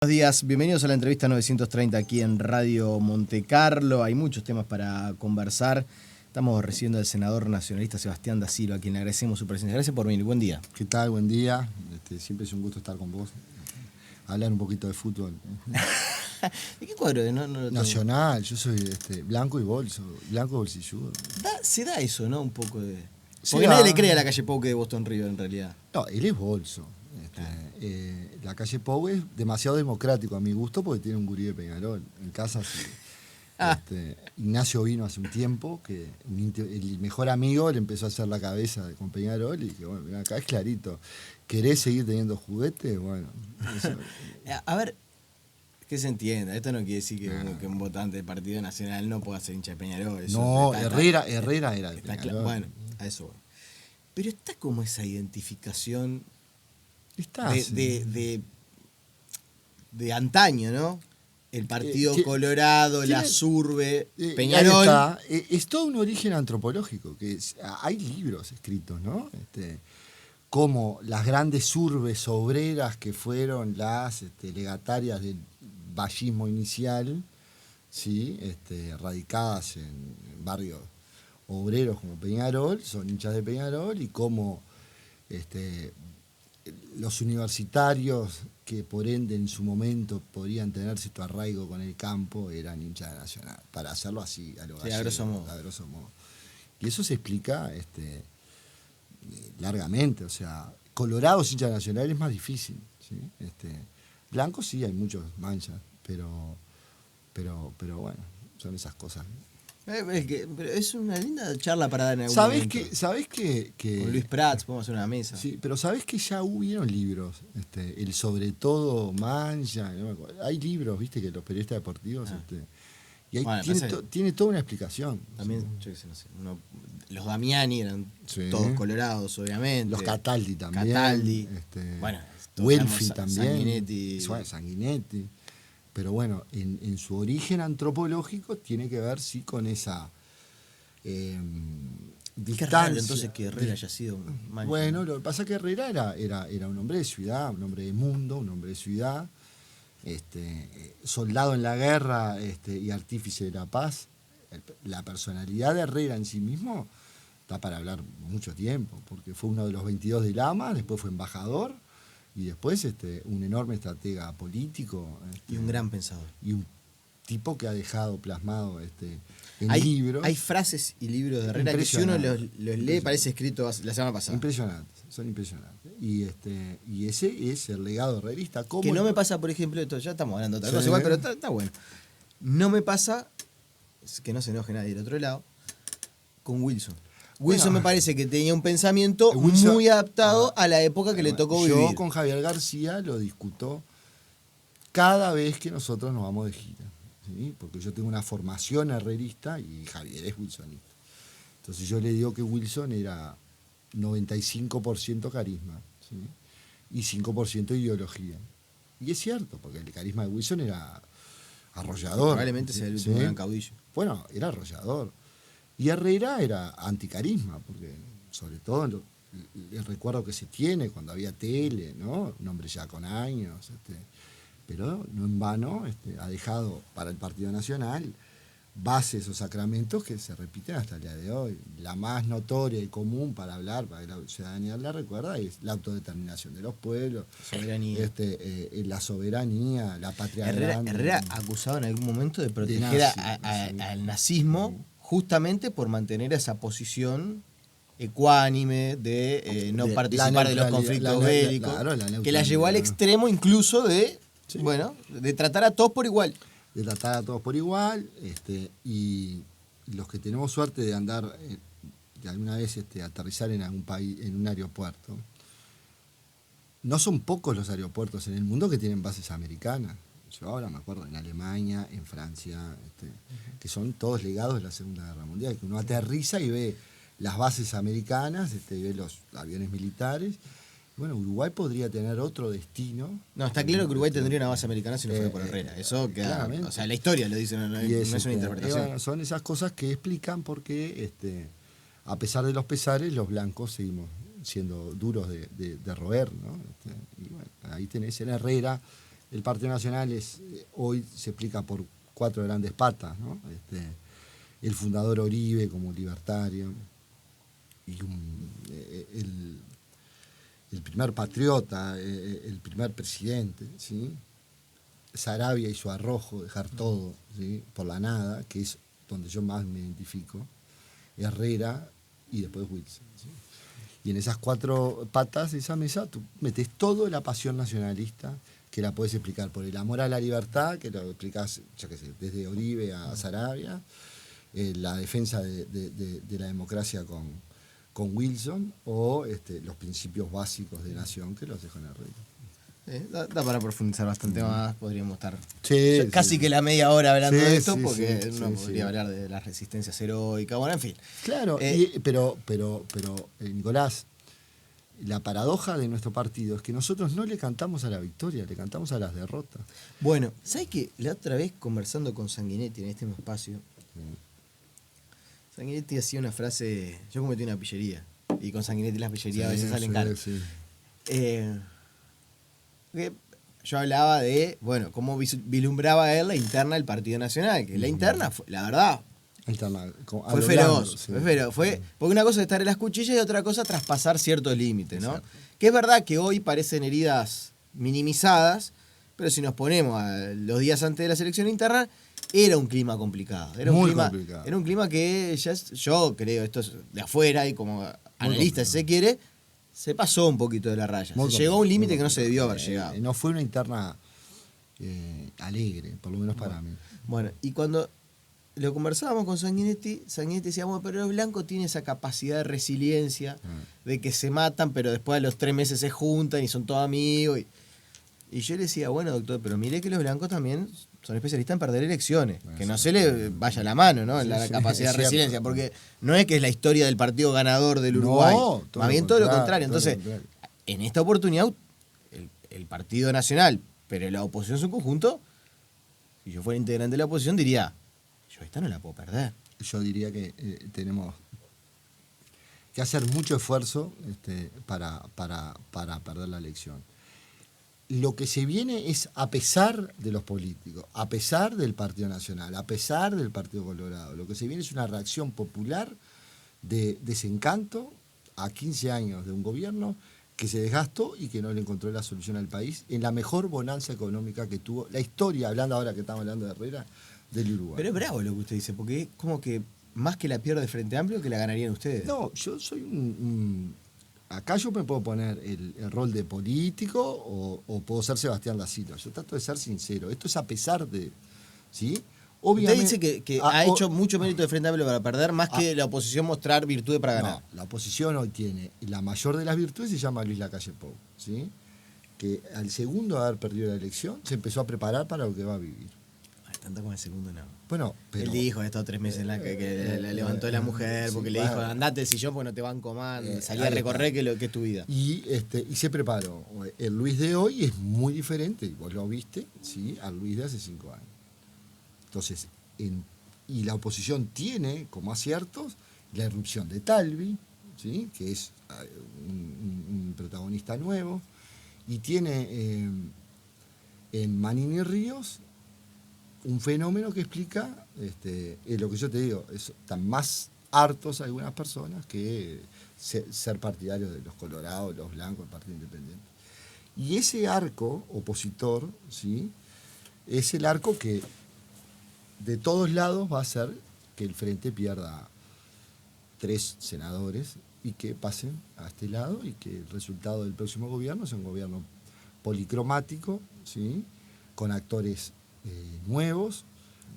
Buenos días, bienvenidos a la entrevista 930 aquí en Radio Montecarlo. Hay muchos temas para conversar. Estamos recibiendo al senador nacionalista Sebastián da Silva, a quien le agradecemos su presencia. Gracias por venir, buen día. ¿Qué tal? Buen día. Siempre es un gusto estar con vos. Hablar un poquito de fútbol. ¿De qué cuadro? Nacional, yo soy blanco y bolsilludo. Se da eso, ¿no? Un poco de... Se Porque da. nadie le cree a la calle Pou que de Boston River, en realidad. No, él es bolso. La calle Pou es demasiado democrático a mi gusto porque tiene un gurí de Peñarol. En casa sí. Ignacio vino hace un tiempo, que el mejor amigo le empezó a hacer la cabeza con Peñarol y que bueno, mirá, acá es clarito. ¿Querés seguir teniendo juguetes? Bueno. Eso, A ver, que se entienda. Esto no quiere decir que un votante del Partido Nacional no pueda ser hincha de Peñarol. Eso no, Herrera era de Peñarol. Bueno, a eso voy. Pero está como esa identificación Está, de antaño, ¿no? El Partido Colorado, la Surbe, Peñarol. Es todo un origen antropológico, hay libros escritos, ¿no? Como las grandes urbes obreras que fueron las legatarias del vallismo inicial, ¿sí? Radicadas en barrios obreros como Peñarol, son hinchas de Peñarol, y como los universitarios que por ende en su momento podrían tener cierto arraigo con el campo eran hinchas de Nacional, para hacerlo así, a lo gallego, a grosso modo. Y eso se explica largamente, o sea, Colorado hincha de Nacional es más difícil, ¿sí? Blanco sí hay muchos manchas, pero bueno, son esas cosas. Pero es una linda charla para dar en algún momento. ¿Sabés que con Luis Prats podemos hacer una mesa. Sí, pero ¿sabés que ya hubieron libros? El sobre todo Mancha, no me acuerdo. Hay libros, viste, que los periodistas deportivos... y ahí tiene toda una explicación. También, ¿sí? Yo qué sé, no sé. Los Damiani eran todos colorados, obviamente. Los Cataldi también. Bueno, Welfi también. Sanguinetti. Pero bueno, en su origen antropológico tiene que ver, sí, con esa distancia. Qué raro, entonces que Herrera haya sido mancha. Bueno, lo que pasa es que Herrera era un hombre de ciudad, un hombre de mundo, un hombre de ciudad, soldado en la guerra y artífice de la paz. La personalidad de Herrera en sí mismo está para hablar mucho tiempo, porque fue uno de los 22 de Lama, después fue embajador, y después un enorme estratega político. Y un gran pensador. Y un tipo que ha dejado plasmado en libros. Hay frases y libros de Herrera que si uno los lee parece escrito la semana pasada. Impresionantes, son impresionantes. Y ese es el legado herrerista. Que no me pasa, por ejemplo, esto ya estamos hablando de otra cosa igual, pero está bueno. No me pasa, que no se enoje nadie del otro lado, con Wilson. Wilson me parece que tenía un pensamiento muy adaptado a la época que le tocó vivir. Yo con Javier García lo discuto cada vez que nosotros nos vamos de gira, ¿sí? Porque yo tengo una formación herrerista y Javier es wilsonista. Entonces yo le digo que Wilson era 95% carisma, ¿sí? Y 5% ideología. Y es cierto, porque el carisma de Wilson era arrollador. Probablemente sea el último gran caudillo. Bueno, era arrollador. Y Herrera era anticarisma, porque sobre todo el recuerdo que se tiene cuando había tele, ¿no? Un hombre ya con años, pero no en vano ha dejado para el Partido Nacional bases o sacramentos que se repiten hasta el día de hoy. La más notoria y común para hablar, para que la ciudadanía la recuerda, es la autodeterminación de los pueblos, la soberanía, la patria grande. Herrera acusado en algún momento de proteger al nazismo justamente por mantener esa posición ecuánime de no participar de los conflictos bélicos, que la llevó al extremo incluso de tratar a todos por igual. De tratar a todos por igual, y los que tenemos suerte de andar, de alguna vez aterrizar en algún país, en un aeropuerto, no son pocos los aeropuertos en el mundo que tienen bases americanas. Yo ahora me acuerdo en Alemania, en Francia, que son todos legados de la Segunda Guerra Mundial, que uno aterriza y ve las bases americanas, y ve los aviones militares. Bueno, Uruguay podría tener otro destino. No, está claro que Uruguay tendría una base americana si no fuera por Herrera. Eso queda. O sea, la historia lo dice, no es una interpretación. Bueno, son esas cosas que explican por qué, a pesar de los pesares, los blancos seguimos siendo duros de roer, ¿no? Y bueno, ahí tenés en Herrera El Partido Nacional hoy se explica por 4 grandes patas, ¿no? El fundador Oribe como libertario, y el primer patriota, el primer presidente, ¿sí? Saravia y su arrojo, dejar todo, ¿sí? Por la nada, que es donde yo más me identifico, Herrera y después Wilson, ¿sí? Y en esas 4 patas de esa mesa tú metes toda la pasión nacionalista, que la puedes explicar por el amor a la libertad, que lo explicás, yo qué sé, desde Oribe a Saravia, la defensa de la democracia con Wilson, o los principios básicos de nación, que los dejo en Herrera. Da para profundizar bastante más, podríamos estar sí, casi que la media hora hablando de esto, sí, porque uno podría hablar de las resistencias heroicas, bueno, en fin. Claro, pero Nicolás, la paradoja de nuestro partido es que nosotros no le cantamos a la victoria, le cantamos a las derrotas. Bueno, ¿sabes qué? La otra vez conversando con Sanguinetti en este mismo espacio, Sanguinetti hacía una frase, yo cometí una pillería, y con Sanguinetti las pillerías a veces salen caras. Yo hablaba de, bueno, cómo vislumbraba él la interna del Partido Nacional, que la interna, la verdad, fue feroz. Sí. Fue feroz. Porque una cosa es estar en las cuchillas y otra cosa traspasar ciertos límites, ¿no? Exacto. Que es verdad que hoy parecen heridas minimizadas, pero si nos ponemos a los días antes de la selección interna, era un clima complicado. Era un clima que yo creo, esto es de afuera y como analista, si se quiere, se pasó un poquito de la raya. Se llegó a un límite que no se debió haber llegado. No fue una interna alegre, por lo menos para mí. Bueno, y cuando lo conversábamos con Sanguinetti decía, bueno, pero el blanco tiene esa capacidad de resiliencia, de que se matan, pero después a los 3 meses se juntan y son todos amigos. Y yo le decía, bueno, doctor, pero mire que los blancos también son especialistas en perder elecciones, que no se le vaya la mano, ¿no? En la capacidad de resiliencia, porque no es que es la historia del partido ganador del Uruguay, más bien todo lo contrario. Entonces, en esta oportunidad, el Partido Nacional, pero la oposición en su conjunto, si yo fuera integrante de la oposición, diría, yo esta no la puedo perder. Yo diría que tenemos que hacer mucho esfuerzo para perder la elección. Lo que se viene es, a pesar de los políticos, a pesar del Partido Nacional, a pesar del Partido Colorado, lo que se viene es una reacción popular de desencanto a 15 años de un gobierno que se desgastó y que no le encontró la solución al país en la mejor bonanza económica que tuvo la historia, hablando ahora que estamos hablando de Herrera, del Uruguay. Pero es bravo lo que usted dice, porque es como que más que la pierde Frente Amplio que la ganarían ustedes. No, yo soy acá yo me puedo poner el rol de político o puedo ser Sebastián Da Silva. Yo trato de ser sincero. Esto es a pesar de... ¿sí? Obviamente, usted dice que ha hecho mucho mérito de Frente Amplio para perder, más que la oposición mostrar virtudes para ganar. No, la oposición hoy tiene la mayor de las virtudes, se llama Luis Lacalle Pou, ¿sí? Que al segundo de haber perdido la elección se empezó a preparar para lo que va a vivir. Tanto como el segundo no. Bueno, pero... Él dijo, estos 3 meses en la que la levantó la mujer, porque le dijo, andate del sillón porque no te banco más, salí a recorrer que es tu vida. Y se preparó. El Luis de hoy es muy diferente, y vos lo viste, ¿sí? Al Luis de hace 5 años. Entonces, y la oposición tiene como aciertos la irrupción de Talvi, ¿sí? Que es un protagonista nuevo, y tiene en Manini Ríos un fenómeno que explica lo que yo te digo, están más hartos algunas personas que ser partidarios de los colorados, los blancos, el Partido Independiente. Y ese arco opositor, ¿sí? Es el arco que de todos lados va a hacer que el Frente pierda 3 senadores y que pasen a este lado y que el resultado del próximo gobierno sea un gobierno policromático, ¿sí? Con actores nuevos.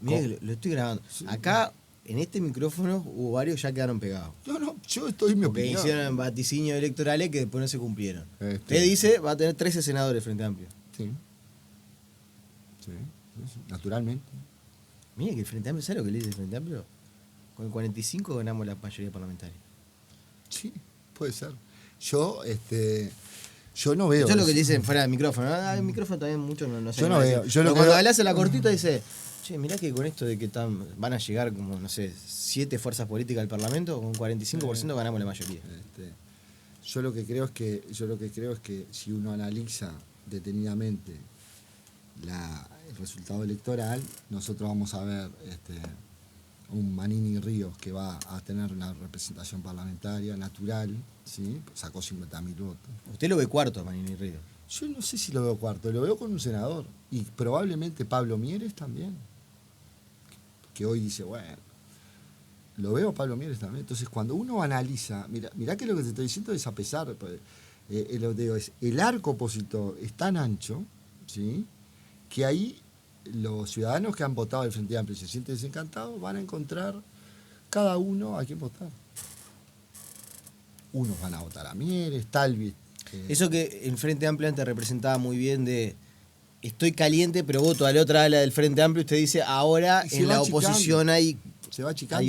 Mire, lo estoy grabando. Sí. Acá, en este micrófono, hubo varios ya quedaron pegados. No, yo estoy en mi opinión. Porque hicieron vaticinios electorales que después no se cumplieron. Usted dice, va a tener 13 senadores Frente Amplio. Sí, naturalmente. Mire que el Frente Amplio, ¿sabe lo que le dice el Frente Amplio? Con el 45 ganamos la mayoría parlamentaria. Sí, puede ser. Yo no veo. Eso es lo que dicen fuera del micrófono. El micrófono también muchos no sé. Yo no veo. Pero cuando le hace la cortita dice, che, mirá que con esto de que van a llegar como, no sé, 7 fuerzas políticas al Parlamento, con un 45% ganamos la mayoría. Yo lo que creo es que si uno analiza detenidamente el resultado electoral, nosotros vamos a ver un Manini Ríos que va a tener una representación parlamentaria natural, ¿sí? Sacó 50.000 votos. ¿Usted lo ve cuarto a Manini Ríos? Yo no sé si lo veo cuarto, lo veo con un senador. Y probablemente Pablo Mieres también. Que hoy dice, bueno, lo veo a Pablo Mieres también. Entonces, cuando uno analiza, mirá que lo que te estoy diciendo es a pesar, el arco opositor es tan ancho, ¿sí? Que ahí los ciudadanos que han votado al Frente Amplio y se sienten desencantados van a encontrar cada uno a quién votar. Unos van a votar a Mieres, tal vez. Eso que el Frente Amplio antes representaba muy bien de estoy caliente pero voto a la otra ala del Frente Amplio, usted dice ahora en la oposición hay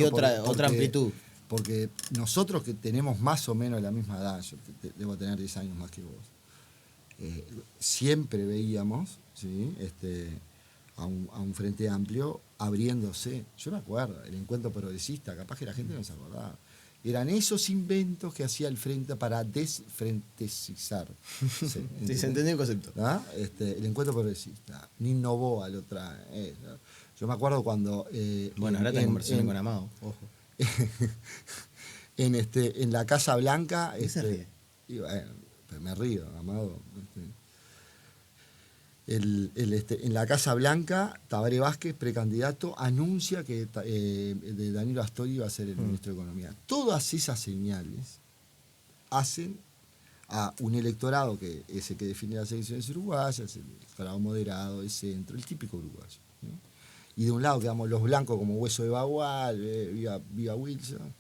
otra amplitud. Porque nosotros que tenemos más o menos la misma edad, yo debo tener 10 años más que vos, siempre veíamos, ¿sí? A un Frente Amplio abriéndose. Yo me acuerdo, el encuentro progresista, capaz que la gente no se acordaba. Eran esos inventos que hacía el Frente para desfrentecizar. Sí, se entendió el concepto. ¿Ah? El encuentro progresista. Nino Novoa lo trae. Yo me acuerdo cuando... bueno, ahora está conversación con Amado, ojo. En la Casa Blanca... ¿Qué se ríe? Y bueno, me río, Amado. En la Casa Blanca, Tabaré Vázquez, precandidato, anuncia que de Danilo Astori va a ser el ministro de Economía. Todas esas señales hacen a un electorado que es el que define las elecciones uruguayas, el electorado moderado, de centro, el típico uruguayo, ¿no? Y de un lado quedamos los blancos como Hueso de Bagual, viva Wilson,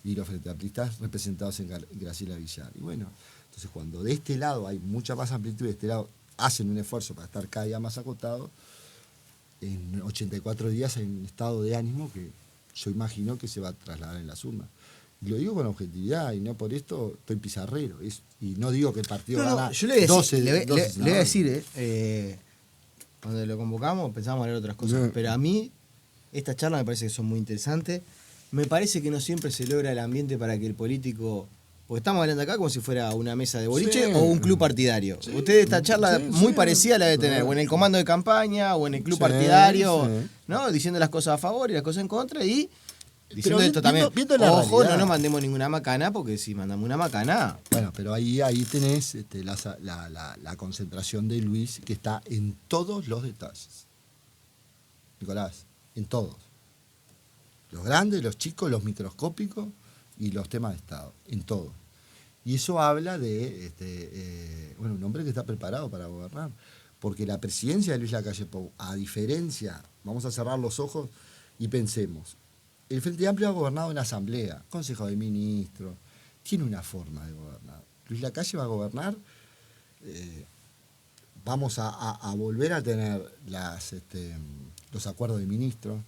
y los frente amplistas representados en Graciela Villar. Y bueno, entonces cuando de este lado hay mucha más amplitud, de este lado hacen un esfuerzo para estar cada día más acotados, en 84 días hay un estado de ánimo que yo imagino que se va a trasladar en las urnas. Y lo digo con objetividad, y no por esto estoy pizarrero. Y no digo que el partido gana yo le voy a 12, le voy a decir, 12 cuando lo convocamos pensábamos hablar otras cosas, pero a mí estas charlas me parece que son muy interesantes. Me parece que no siempre se logra el ambiente para que el político... Porque estamos hablando acá como si fuera una mesa de boliche o un club partidario. Sí, usted esta charla muy parecida la debe tener, o en el comando de campaña, o en el club partidario, ¿no? Diciendo las cosas a favor y las cosas en contra, y diciendo esto también. Ojo, no nos mandemos ninguna macana, porque si mandamos una macana... Bueno, pero ahí tenés la concentración de Luis, que está en todos los detalles. Nicolás, en todos. Los grandes, los chicos, los microscópicos y los temas de Estado, en todo. Y eso habla de un hombre que está preparado para gobernar. Porque la presidencia de Luis Lacalle Pou, a diferencia, vamos a cerrar los ojos y pensemos, el Frente Amplio ha gobernado en asamblea, Consejo de Ministros, tiene una forma de gobernar. Luis Lacalle va a gobernar, vamos a volver a tener los acuerdos de ministros,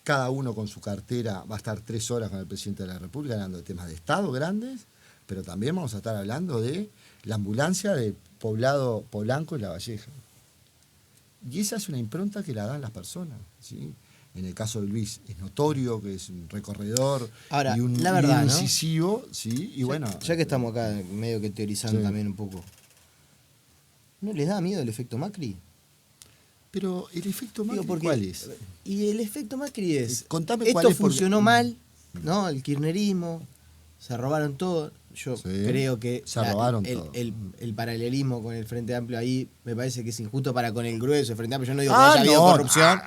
cada uno con su cartera va a estar 3 horas con el presidente de la República hablando de temas de Estado grandes, pero también vamos a estar hablando de la ambulancia de Poblado Polanco y La Valleja. Y esa es una impronta que la dan las personas, ¿sí? En el caso de Luis es notorio que es un recorredor. Ahora, y un, la verdad, incisivo, ¿no? ¿Sí? Y bueno, ya que estamos acá medio que teorizando también un poco, ¿no les da miedo el efecto Macri? Pero el efecto Macri, ¿cuál es? Y el efecto Macri es, contame esto cuál es funcionó mal, ¿no? El kirchnerismo, se robaron todo. Yo creo que el paralelismo con el Frente Amplio ahí me parece que es injusto para con el grueso del Frente Amplio. Yo no digo que haya habido corrupción.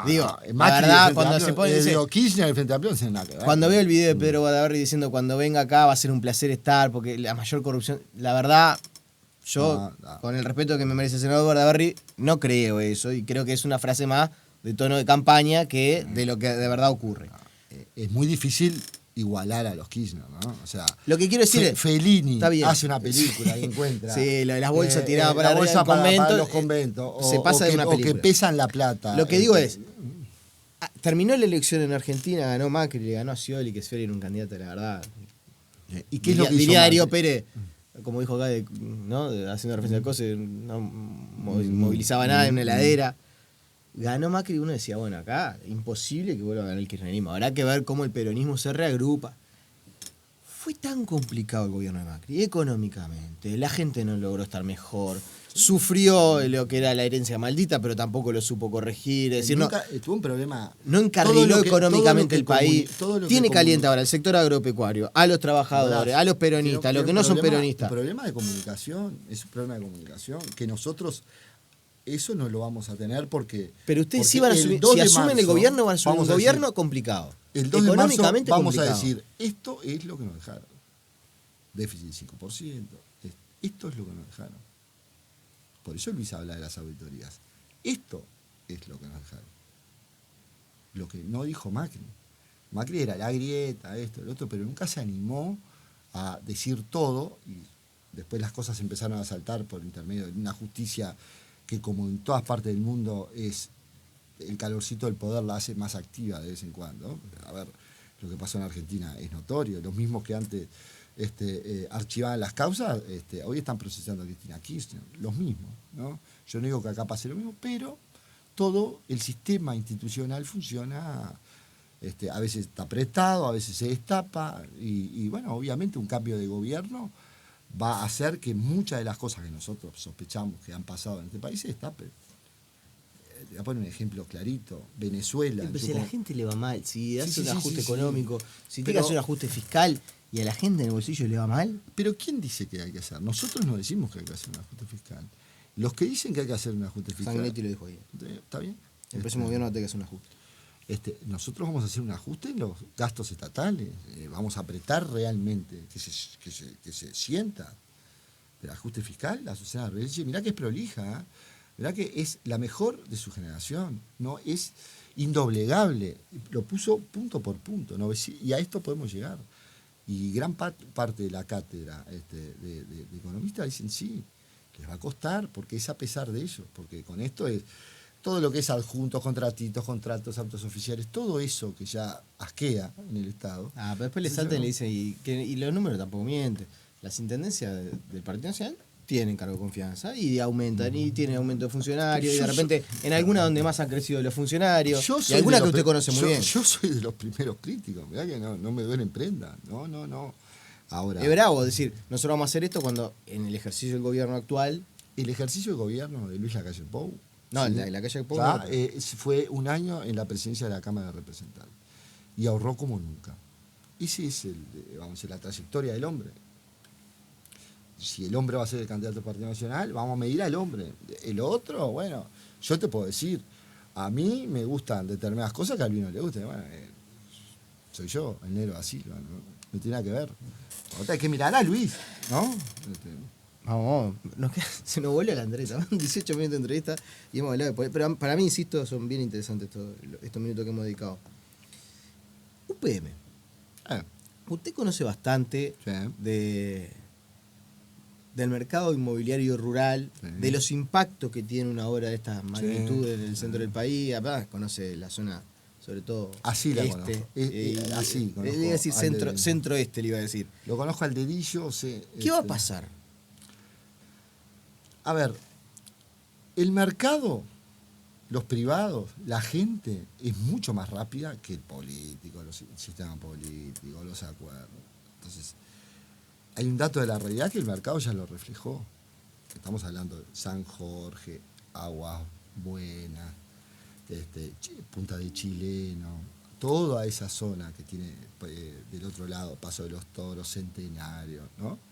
Digo, la verdad, cuando se pone... Kirchner el Frente Amplio no tiene nada que ver. Cuando veo el video de Pedro Guadaberri diciendo cuando venga acá va a ser un placer estar, porque la mayor corrupción... La verdad... Yo, con el respeto que me merece el senador Guadaberri, no creo eso, y creo que es una frase más de tono de campaña que de lo que de verdad ocurre. Es muy difícil igualar a los Kirchner, ¿no? O sea, lo que quiero decir es, Fellini hace una película y encuentra... Sí, las bolsas tiradas para arriba del convento, para los conventos, se pasa de una película. O que pesan la plata. Lo que digo es, terminó la elección en Argentina, ganó Macri, le ganó a Scioli, que Scioli era un candidato, la verdad. ¿Y qué es lo que diría Darío Pérez, como dijo acá, ¿no? Haciendo referencia al COSE, no movilizaba nada en una heladera. Ganó Macri y uno decía, bueno, acá imposible que vuelva a ganar el kirchnerismo. Habrá que ver cómo el peronismo se reagrupa. fue tan complicado el gobierno de Macri, económicamente, la gente no logró estar mejor, sufrió lo que era la herencia maldita, pero tampoco lo supo corregir. Es decir, tuvo un problema. No encarriló económicamente el país. Tiene caliente ahora el sector agropecuario, a los trabajadores, a los peronistas, a los que no son peronistas. Un problema de comunicación, es un problema de comunicación que nosotros eso no lo vamos a tener porque. Pero ustedes sí van a asumir, si asumen el gobierno, van a asumir un gobierno complicado. El 2 de marzo vamos a decir, esto es lo que nos dejaron. Déficit 5%, esto es lo que nos dejaron. Por eso Luis habla de las auditorías. Esto es lo que nos dejaron. Lo que no dijo Macri. Macri era la grieta, esto, el otro, pero nunca se animó a decir todo y después las cosas empezaron a saltar por intermedio de una justicia que, como en todas partes del mundo, es el calorcito del poder la hace más activa de vez en cuando. A ver, lo que pasó en Argentina es notorio. Los mismos que antes archivaban las causas, hoy están procesando a Cristina Kirchner. Los mismos, ¿no? Yo no digo que acá pase lo mismo, pero todo el sistema institucional funciona, a veces está apretado, a veces se destapa, y bueno, obviamente un cambio de gobierno va a hacer que muchas de las cosas que nosotros sospechamos que han pasado en este país se destapen. Te voy a poner un ejemplo clarito. Venezuela. Pero si a la gente le va mal, si hace un ajuste económico, si tiene que hacer un ajuste fiscal y a la gente en el bolsillo le va mal. Pero ¿quién dice que hay que hacer? Nosotros no decimos que hay que hacer un ajuste fiscal. Los que dicen que hay que hacer un ajuste fiscal. Sanguinetti lo dijo ahí. ¿Está bien? El próximo gobierno va a tener que hacer un ajuste. Nosotros vamos a hacer un ajuste en los gastos estatales. Vamos a apretar realmente, que se sienta. El ajuste fiscal, la sociedad rebelde, mirá que es prolija, ¿eh? Mirá que es la mejor de su generación, ¿no? Es indoblegable, lo puso punto por punto, ¿no? Y a esto podemos llegar. Y gran parte de la cátedra de economistas dicen sí, les va a costar, porque es a pesar de ellos, porque con esto es todo lo que es adjuntos, contratitos, contratos, autos oficiales, todo eso que ya asquea en el Estado. Pero después le saltan y le dicen, y los números tampoco mienten. Las intendencias del Partido Nacional tienen cargo de confianza y aumentan, y tienen aumento de funcionarios, y de repente en alguna donde más han crecido los funcionarios, y alguna que usted conoce muy bien. Yo soy de los primeros críticos, mirá que no me duele en prenda, no. Ahora, es bravo decir, nosotros vamos a hacer esto cuando en el ejercicio del gobierno actual... El ejercicio de gobierno de Luis Lacalle Pou... No, ¿sí? La Lacalle Pou... fue un año en la presidencia de la Cámara de Representantes, y ahorró como nunca. Esa es la trayectoria del hombre. Si el hombre va a ser el candidato del Partido Nacional, vamos a medir al hombre. El otro, bueno, yo te puedo decir, a mí me gustan determinadas cosas que a Luis no le gustan. Bueno, soy yo, el negro da Silva, no tiene nada que ver. Ahora hay que mirar a Luis, ¿no? Vamos, se nos vuelve la Andrés, 18 minutos de entrevista y hemos hablado de... Pero para mí, insisto, son bien interesantes estos minutos que hemos dedicado. UPM. Usted conoce bastante del mercado inmobiliario rural, de los impactos que tiene una obra de esta magnitud en el centro del país. Conoce la zona, sobre todo así la conozco. Así conozco. Le iba a decir centro-este, le iba a decir. Lo conozco al dedillo. ¿Qué va a pasar? A ver, el mercado, los privados, la gente es mucho más rápida que el político, el sistema político, los acuerdos. Entonces, hay un dato de la realidad que el mercado ya lo reflejó. Estamos hablando de San Jorge, Aguas Buenas, Punta de Chileno, toda esa zona que tiene del otro lado, Paso de los Toros, Centenario, ¿no?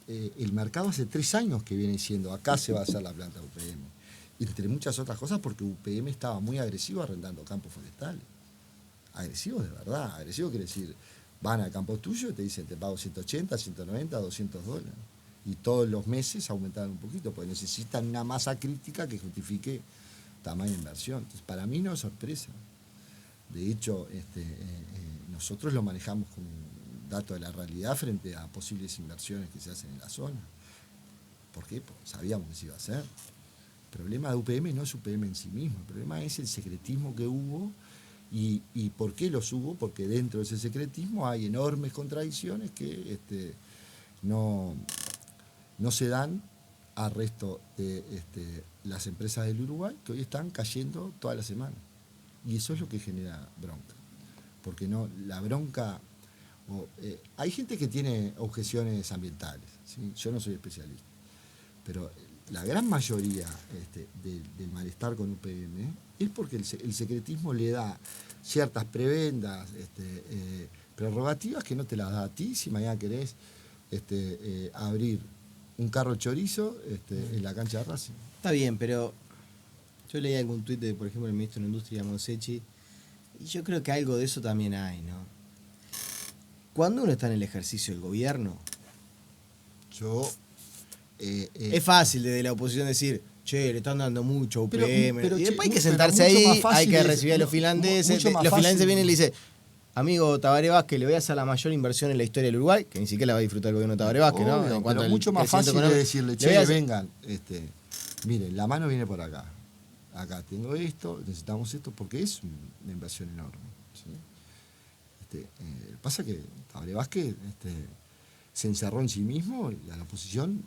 El mercado hace 3 años que viene diciendo, acá se va a hacer la planta de UPM. Entre muchas otras cosas porque UPM estaba muy agresivo arrendando campos forestales. Agresivo de verdad, agresivo quiere decir... Van al campo tuyo y te dicen, te pago 180, 190, $200. Y todos los meses aumentaban un poquito, porque necesitan una masa crítica que justifique tamaño de inversión. Entonces, para mí no es sorpresa. De hecho, nosotros lo manejamos como un dato de la realidad frente a posibles inversiones que se hacen en la zona. ¿Por qué? Porque sabíamos que se iba a hacer. El problema de UPM no es UPM en sí mismo, el problema es el secretismo que hubo. ¿Y por qué los hubo? Porque dentro de ese secretismo hay enormes contradicciones que no se dan al resto de las empresas del Uruguay, que hoy están cayendo toda la semana. Y eso es lo que genera bronca. Porque la bronca Hay gente que tiene objeciones ambientales, ¿sí? Yo no soy especialista, pero la gran mayoría del malestar con UPM es porque el secretismo le da ciertas prebendas, prerrogativas que no te las da a ti si mañana querés abrir un carro chorizo en la cancha de Racing. Está bien, pero yo leí algún tuit de, por ejemplo, el ministro de Industria, Monsechi, y yo creo que algo de eso también hay, ¿no? Cuando uno está en el ejercicio del gobierno, es fácil desde la oposición decir, che, le están dando mucho UPM. Pero, y después hay que sentarse ahí, hay que recibir a los finlandeses. Los finlandeses vienen y le dicen, amigo Tabaré Vázquez, le voy a hacer la mayor inversión en la historia del Uruguay, que ni siquiera la va a disfrutar el gobierno de Tabaré Vázquez, ¿no? En cuanto pero mucho más fácil de decirle, che, vengan, miren, la mano viene por acá. Acá tengo esto, necesitamos esto, porque es una inversión enorme. ¿Sí? Pasa que Tabaré Vázquez se encerró en sí mismo y a la oposición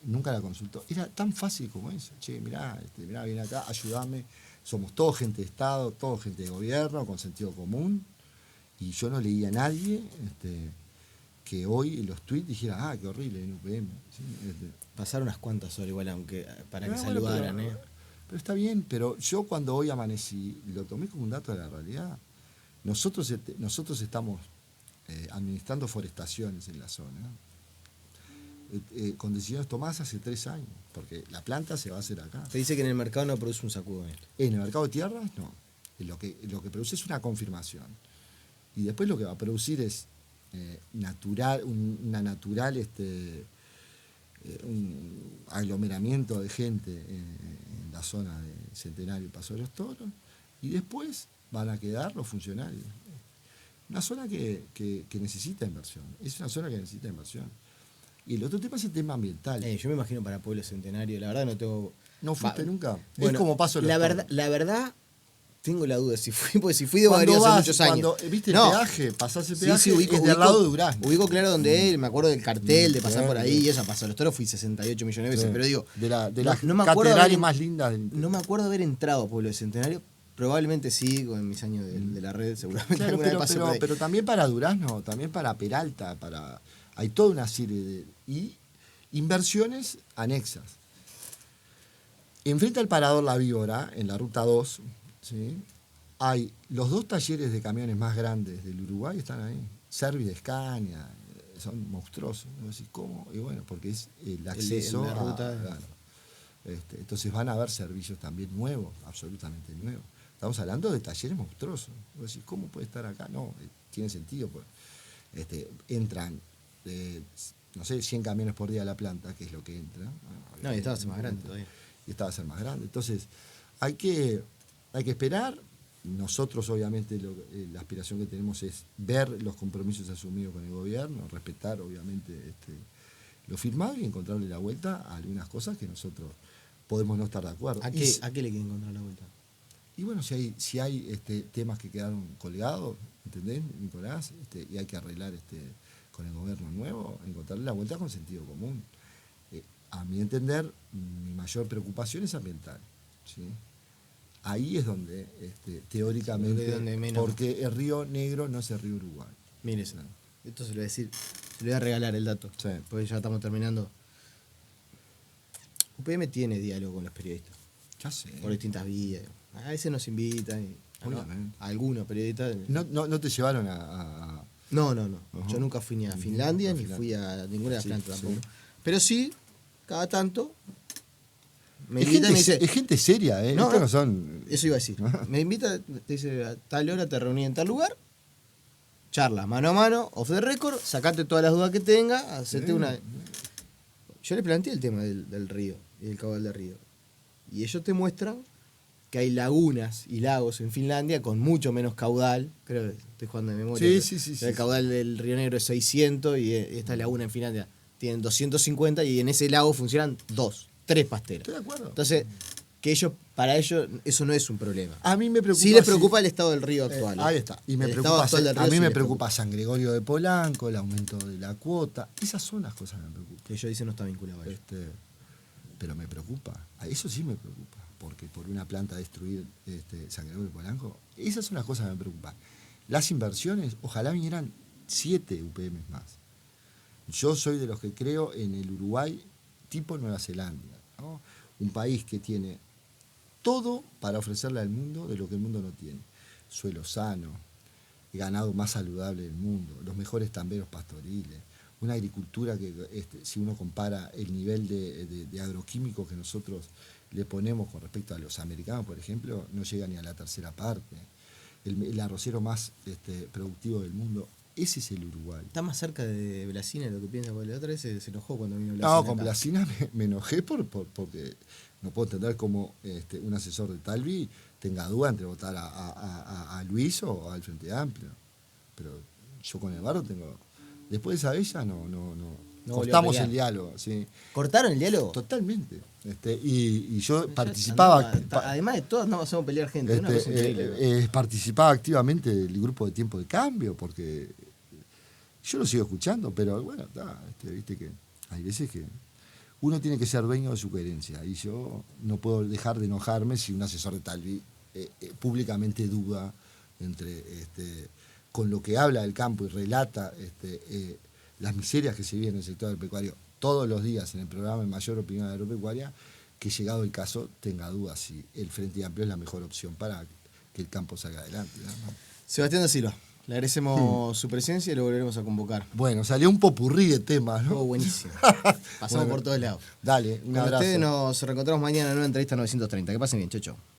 nunca la consultó. Era tan fácil como eso. Che, mirá, viene acá, ayúdame. Somos todos gente de Estado, todos gente de gobierno, con sentido común. Y yo no leía a nadie que hoy en los tuits dijera, qué horrible en UPM. ¿Sí? Pasaron unas cuantas horas igual, aunque para que saludaran. Pero está bien, pero yo cuando hoy amanecí, lo tomé como un dato de la realidad. Nosotros estamos administrando forestaciones en la zona. Con decisiones tomadas hace 3 años, porque la planta se va a hacer acá. Te dice que en el mercado no produce un sacudo esto. En el mercado de tierras, no. Lo que produce es una confirmación. Y después lo que va a producir es un aglomeramiento de gente en la zona de Centenario y Paso de los Toros, y después van a quedar los funcionarios. Una zona que necesita inversión. Es una zona que necesita inversión. Y el otro tema es el tema ambiental. Yo me imagino para Pueblo Centenario, la verdad no tengo... ¿No fuiste nunca? Bueno, es como Paso de los Toros. La verdad, tengo la duda si fui, porque si fui de Barrio hace muchos años. Cuando viste el peaje, pasás el peaje, sí, ubico, es del lado de Durazno. Ubico claro donde él, me acuerdo del cartel, de pasar por ahí, y eso, Paso de los Toros fui 68 millones de veces, pero digo... De la catedral más linda del... No me acuerdo haber entrado a Pueblo de Centenario, probablemente sí, en mis años de la red, seguramente claro, alguna vez pasé por ahí. Pero también para Durazno, también para Peralta, hay toda una serie de... Y inversiones anexas. Enfrente al Parador La Víbora, en la Ruta 2, ¿sí? Hay los 2 talleres de camiones más grandes del Uruguay, están ahí. Servi de Scania, son monstruosos. ¿No? Decís, ¿cómo? Y bueno, porque es el acceso la ruta. Claro. Entonces van a haber servicios también nuevos, absolutamente nuevos. Estamos hablando de talleres monstruosos. ¿No? Decís, ¿cómo puede estar acá? No, tiene sentido. Pues. Entran... no sé, 100 camiones por día a la planta, que es lo que entra. No, y esta va a ser más grande todavía. Y esta va a ser más grande. Entonces, hay que esperar. Nosotros, obviamente, la aspiración que tenemos es ver los compromisos asumidos con el gobierno, respetar, obviamente, lo firmado y encontrarle la vuelta a algunas cosas que nosotros podemos no estar de acuerdo. ¿A qué le quieren encontrar la vuelta? Y bueno, si hay temas que quedaron colgados, ¿entendés, Nicolás? Y hay que arreglar con el gobierno nuevo, encontrarle la vuelta con sentido común. A mi entender, mi mayor preocupación es ambiental. ¿Sí? Ahí es donde, teóricamente, porque el río Negro no es el río Uruguay. Mire, ¿sí? Esto se lo voy a decir, se lo voy a regalar el dato, sí. Porque ya estamos terminando. UPM tiene diálogo con los periodistas. Ya sé. Por distintas vías. A veces nos invitan, a algunos periodistas. ¿No te llevaron a...? No. Uh-huh. Yo nunca fui ni a Finlandia, ni fui a ninguna de las plantas tampoco. Sí. Pero sí, cada tanto me invita y me dice... Es gente seria, ¿eh? No son... Eso iba a decir. Me invita, te dice, a tal hora te reuní en tal lugar, charla mano a mano, off the record, sacate todas las dudas que tengas, hacete una... Yo le planteé el tema del río y del caudal del río. Y ellos te muestran que hay lagunas y lagos en Finlandia con mucho menos caudal, creo que estoy jugando de memoria. Sí. El caudal del Río Negro es 600 y esta laguna en Finlandia tienen 250 y en ese lago funcionan 3 pasteras. Estoy de acuerdo. Entonces, para ellos eso no es un problema. A mí me preocupa... Sí les preocupa el estado del río actual. Ahí está. Y me preocupa, a mí me preocupa San Gregorio de Polanco, el aumento de la cuota. Esas son las cosas que me preocupan. Que ellos dicen no está vinculado a ello. Pero me preocupa. Eso sí me preocupa. Porque por una planta destruir San Gregorio de Polanco, esas son las cosas que me preocupan. Las inversiones, ojalá vinieran 7 UPM más. Yo soy de los que creo en el Uruguay tipo Nueva Zelanda, ¿no? Un país que tiene todo para ofrecerle al mundo de lo que el mundo no tiene. Suelo sano, ganado más saludable del mundo, los mejores tamberos pastoriles, una agricultura que si uno compara el nivel de agroquímicos que nosotros le ponemos con respecto a los americanos, por ejemplo, no llega ni a la tercera parte. El arrocero más productivo del mundo. Ese es el Uruguay. Está más cerca de Blasina de lo que piensa, porque la otra vez se enojó cuando vino Blasina. No, con Blasina me enojé porque no puedo entender cómo un asesor de Talvi tenga duda entre votar a Luis o al Frente Amplio. Pero yo con el Barro tengo... Después de esa vez no cortamos el diálogo. ¿Sí? ¿Cortaron el diálogo? Totalmente. Y yo participaba... Además de todo, no hacemos pelear gente. Una cosa increíble. Participaba activamente del grupo de Tiempo de Cambio, porque yo lo sigo escuchando, pero bueno, viste que hay veces que uno tiene que ser dueño de su coherencia, y yo no puedo dejar de enojarme si un asesor de Talvi públicamente duda con lo que habla del campo y relata las miserias que se viven en el sector del pecuario todos los días en el programa de Mayor Opinión Agropecuaria, que llegado el caso tenga dudas si el Frente Amplio es la mejor opción para que el campo salga adelante, ¿no? Sebastián da Silva, le agradecemos su presencia y lo volveremos a convocar. Bueno, salió un popurrí de temas, ¿no? Buenísimo. Pasamos por todos lados. Dale, un abrazo. Con ustedes nos reencontramos mañana en una entrevista 930. Que pasen bien, chau, chau.